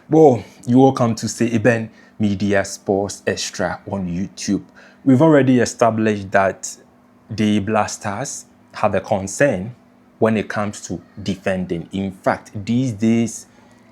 Well, you're welcome to say Eben Media Sports Extra on YouTube. We've already established that the Blasters have a concern when it comes to defending. In fact, these days,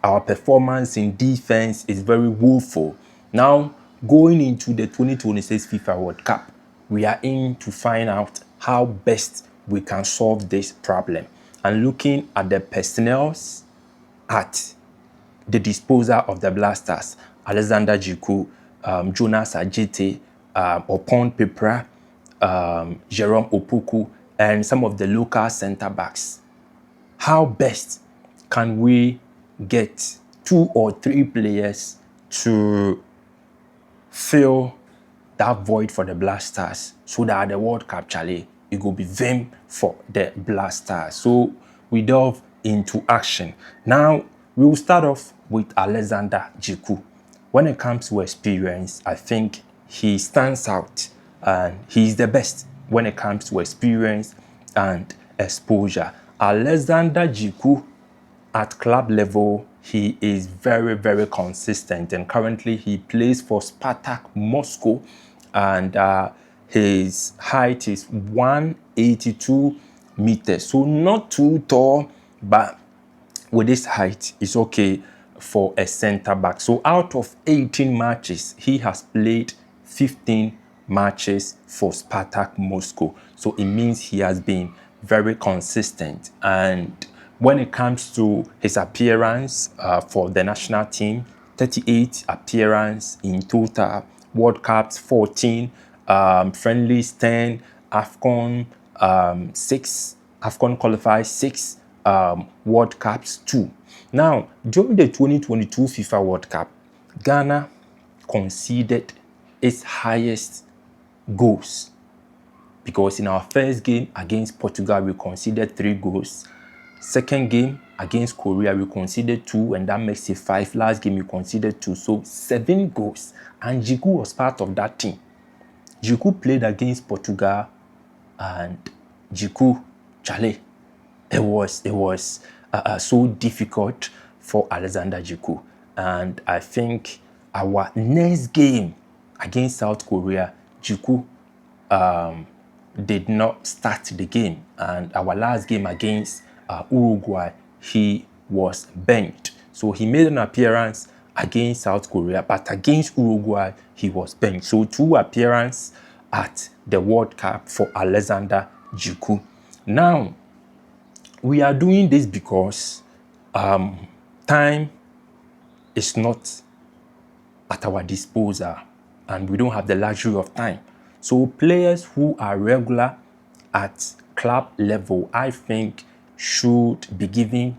our performance in defense is very woeful. Now, going into the 2026 FIFA World Cup, we are in to find out how best we can solve this problem. And looking at the personnel at the disposal of the Blasters, Alexander Djiku, Jonas Ajete, Oppong Peprah, Jerome Opoku, and some of the local centre-backs. How best can we get 2 or 3 players to fill that void for the Blasters so that the World Cup, Charlie, it will be vim for the Blasters? So we delve into action. Now, we will start off with Alexander Djiku. When it comes to experience, I think he stands out and he's the best when it comes to experience and exposure. Alexander Djiku at club level, he is very, very consistent, and currently he plays for Spartak Moscow, and his height is 182 meters, so not too tall, but with this height, it's okay for a center back. So out of 18 matches, he has played 15 matches for Spartak Moscow. So it means he has been very consistent. And when it comes to his appearance for the national team, 38 appearance in total, World Cups 14, friendlies 10, AFCON 6, AFCON qualified 6, World Cups 2. Now, during the 2022 FIFA World Cup, Ghana conceded its highest goals, because in our first game against Portugal, we conceded 3 goals. Second game against Korea, we conceded 2, and that makes it 5. Last game, we conceded 2, so 7 goals. And Djiku was part of that team. Djiku played against Portugal, and Djiku, Charlie, it was so difficult for Alexander Djiku. And I think our next game against South Korea, Djiku did not start the game. And our last game against Uruguay, he was benched. So he made an appearance against South Korea, but against Uruguay, he was benched. So 2 appearances at the World Cup for Alexander Djiku. Now, we are doing this because time is not at our disposal, and we don't have the luxury of time. So players who are regular at club level, I think, should be given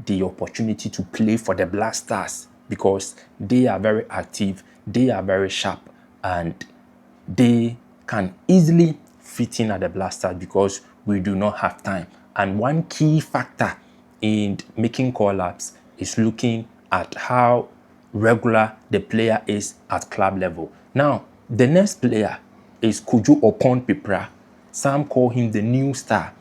the opportunity to play for the Blasters, because they are very active, they are very sharp, and they can easily fit in at the Blasters because we do not have time. And one key factor in making call-ups is looking at how regular the player is at club level. Now, the next player is Oppong Peprah. Some call him the new star.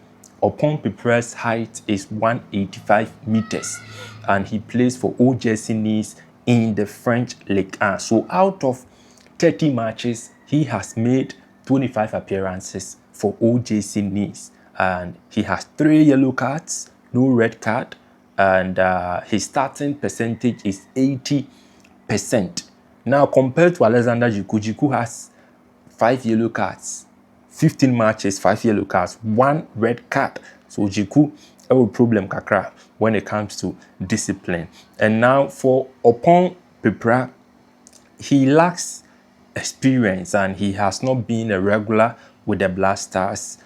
Oppong Peprah's height is 185 meters, and he plays for OGC Nice in the French Ligue 1. So out of 30 matches, he has made 25 appearances for OGC Nice, and he has 3 yellow cards, no red card, and his starting percentage is 80%. Now, compared to Alexander Djiku, Djiku has 5 yellow cards, 15 matches, 5 yellow cards, 1 red card. So Djiku have a problem kakra when it comes to discipline. And now for Oppong Peprah, he lacks experience, and he has not been a regular with the Blasters,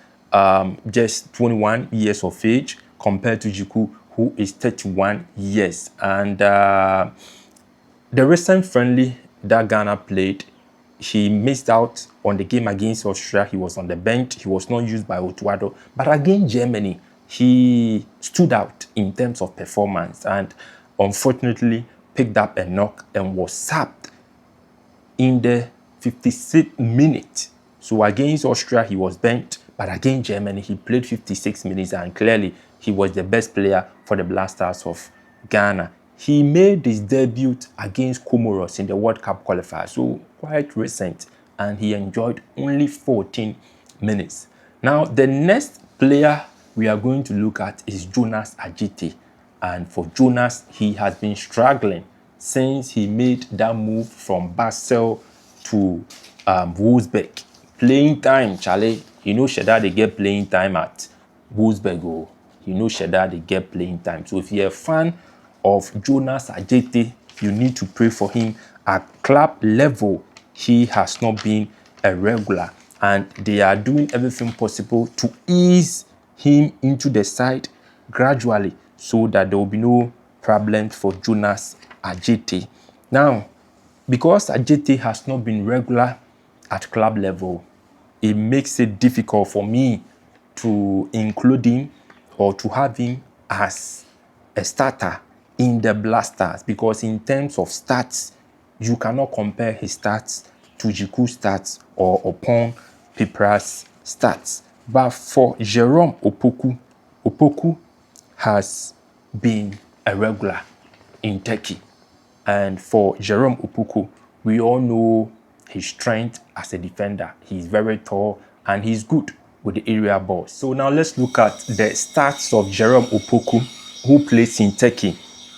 just 21 years of age compared to Djiku, who is 31 years. And the recent friendly that Ghana played, he missed out on the game against Austria. He was on the bench. He was not used by Otuado. But against Germany, he stood out in terms of performance, and unfortunately picked up a knock and was sacked in the 56th minute. So against Austria, he was benched, but against Germany, he played 56 minutes, and clearly he was the best player for the Blasters of Ghana. he made his debut against Comoros in the World Cup qualifier, so quite recent, and he enjoyed only 14 minutes. Now, the next player we are going to look at is Jonas Adjetey. And for Jonas, he has been struggling since he made that move from Basel to Wolfsburg. Playing time, Charlie, you know Sheda, they get playing time at Wolfsburg. Oh, you know Sheda, they get playing time. So if you're a fan of Jonas Adjetey, you need to pray for him. At club level, he has not been a regular, and they are doing everything possible to ease him into the side gradually so that there will be no problem for Jonas Adjetey. Now, because Adjetey has not been regular at club level, it makes it difficult for me to include him or to have him as a starter in the Blasters, because in terms of stats, you cannot compare his stats to Djiku's stats or Oppong Peprah's stats. But for Jerome Opoku has been a regular in Turkey. And for Jerome Opoku, we all know his strength as a defender. He's very tall and he's good with the area ball. So now let's look at the stats of Jerome Opoku, who plays in Turkey.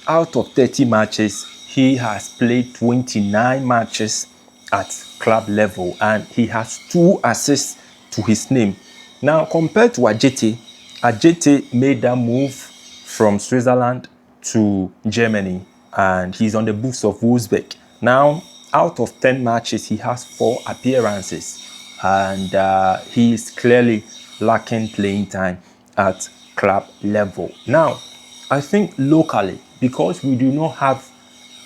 Out of 30 matches, he has played 29 matches at club level, and he has 2 assists to his name. Now, compared to Adjetey, Adjetey made that move from Switzerland to Germany, and he's on the books of Wolfsburg. Now, out of 10 matches, he has 4 appearances, and he is clearly lacking playing time at club level. Now, I think locally, because we do not have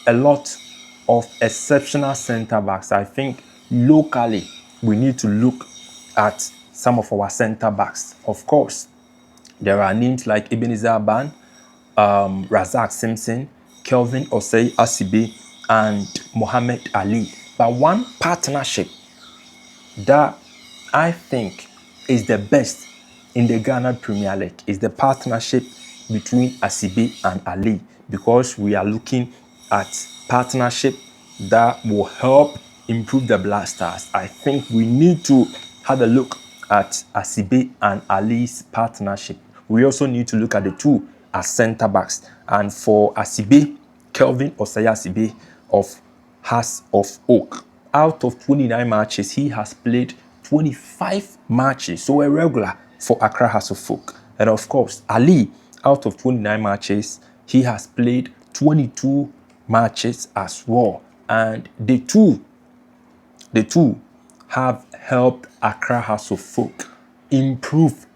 a lot of exceptional centre backs, I think locally we need to look at some of our centre backs. Of course, there are names like Ebenezer Ban, Razak Simpson, Kelvin Osei Asibe, and Mohamed Ali. But one partnership that I think is the best in the Ghana Premier League is the partnership between Asibe and Ali, because we are looking at partnership that will help improve the Blasters. I think we need to have a look at Asibe and Ali's partnership. We also need to look at the two as centre backs. And for Asibe, Kelvin Osei Asibe of Hearts of Oak, out of 29 matches, he has played 25 matches, so a regular for Accra Hearts of Oak. And of course, Ali, out of 29 matches, he has played 22 matches as well. And the two have helped Accra Hearts of Oak improve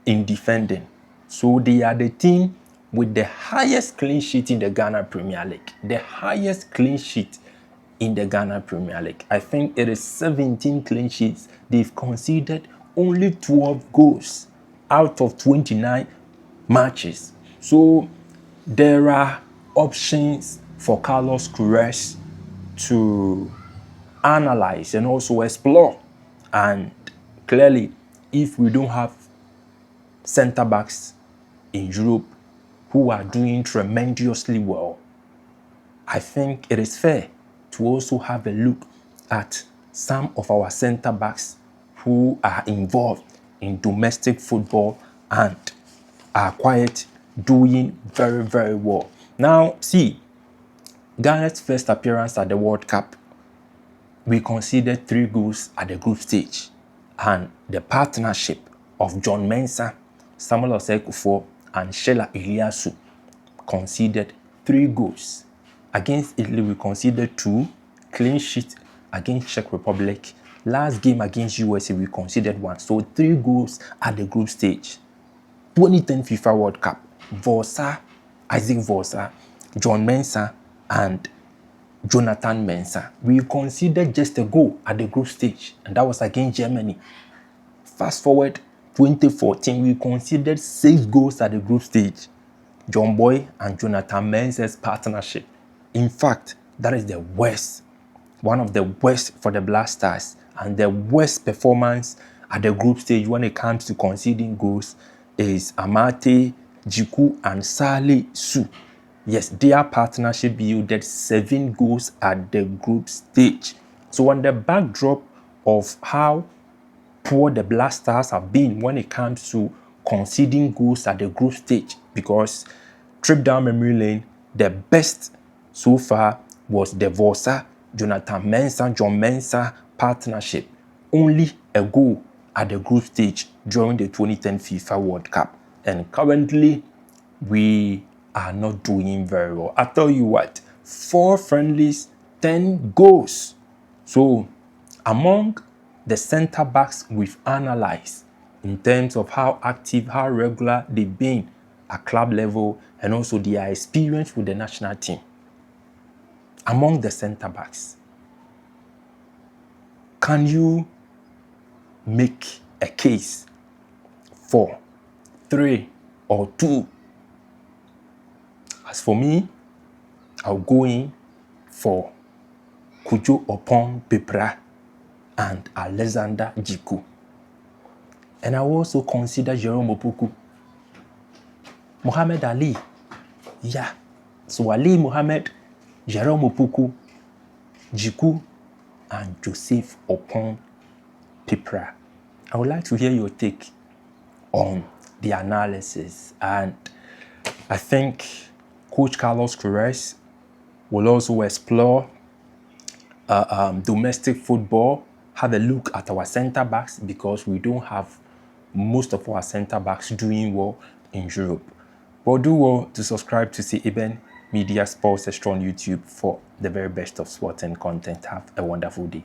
in defending. So they are the team with the highest clean sheet in the Ghana Premier League. The highest clean sheet in the Ghana Premier League. I think it is 17 clean sheets. They've conceded only 12 goals out of 29 matches. So there are options for Carlos Queiroz to analyze and also explore. And clearly, if we don't have centre backs in Europe who are doing tremendously well, I think it is fair to also have a look at some of our centre backs who are involved in domestic football and are quite doing very, very well. Now, see, Ghana's first appearance at the World Cup, we conceded 3 goals at the group stage, and the partnership of John Mensah, Samuel Osei-Kuffour, and Sheila Iliasu conceded 3 goals. Against Italy, we conceded 2, clean sheet against Czech Republic. Last game against USA, we conceded 1. So 3 goals at the group stage. 2010 FIFA World Cup, Isaac Vosa, John Mensah, and Jonathan Mensah. We conceded just a goal at the group stage, and that was against Germany. Fast forward 2014, we conceded 6 goals at the group stage. John Boy and Jonathan Mensah's partnership. In fact, that is the worst, one of the worst for the Blasters, and the worst performance at the group stage when it comes to conceding goals is Amate, Djiku, and Saleh Su. Yes, their partnership yielded 7 goals at the group stage. So on the backdrop of how poor the Black Stars have been when it comes to conceding goals at the group stage, because trip down memory lane, the best so far was the Vosa, Jonathan Mensah, John Mensah partnership. Only a goal at the group stage during the 2010 FIFA World Cup. And currently, we are not doing very well. I tell you what, 4 friendlies, 10 goals. So among the center backs we've analyzed in terms of how active, how regular they've been at club level, and also their experience with the national team, among the center backs, can you make a case for 3 or 2? As for me, I'll go in for Oppong Peprah and Alexander Djiku. And I will also consider Jerome Opoku, Muhammad Ali. Yeah. So Ali Muhammad, Jerome Opoku, Djiku, and Joseph Oppong Peprah. I would like to hear your take on the analysis. And I think Coach Carlos Queiroz will also explore domestic football, have a look at our center backs, because we don't have most of our center backs doing well in Europe. But do well to subscribe to Eben Media Sports Extra on YouTube for the very best of sport and content. Have a wonderful day.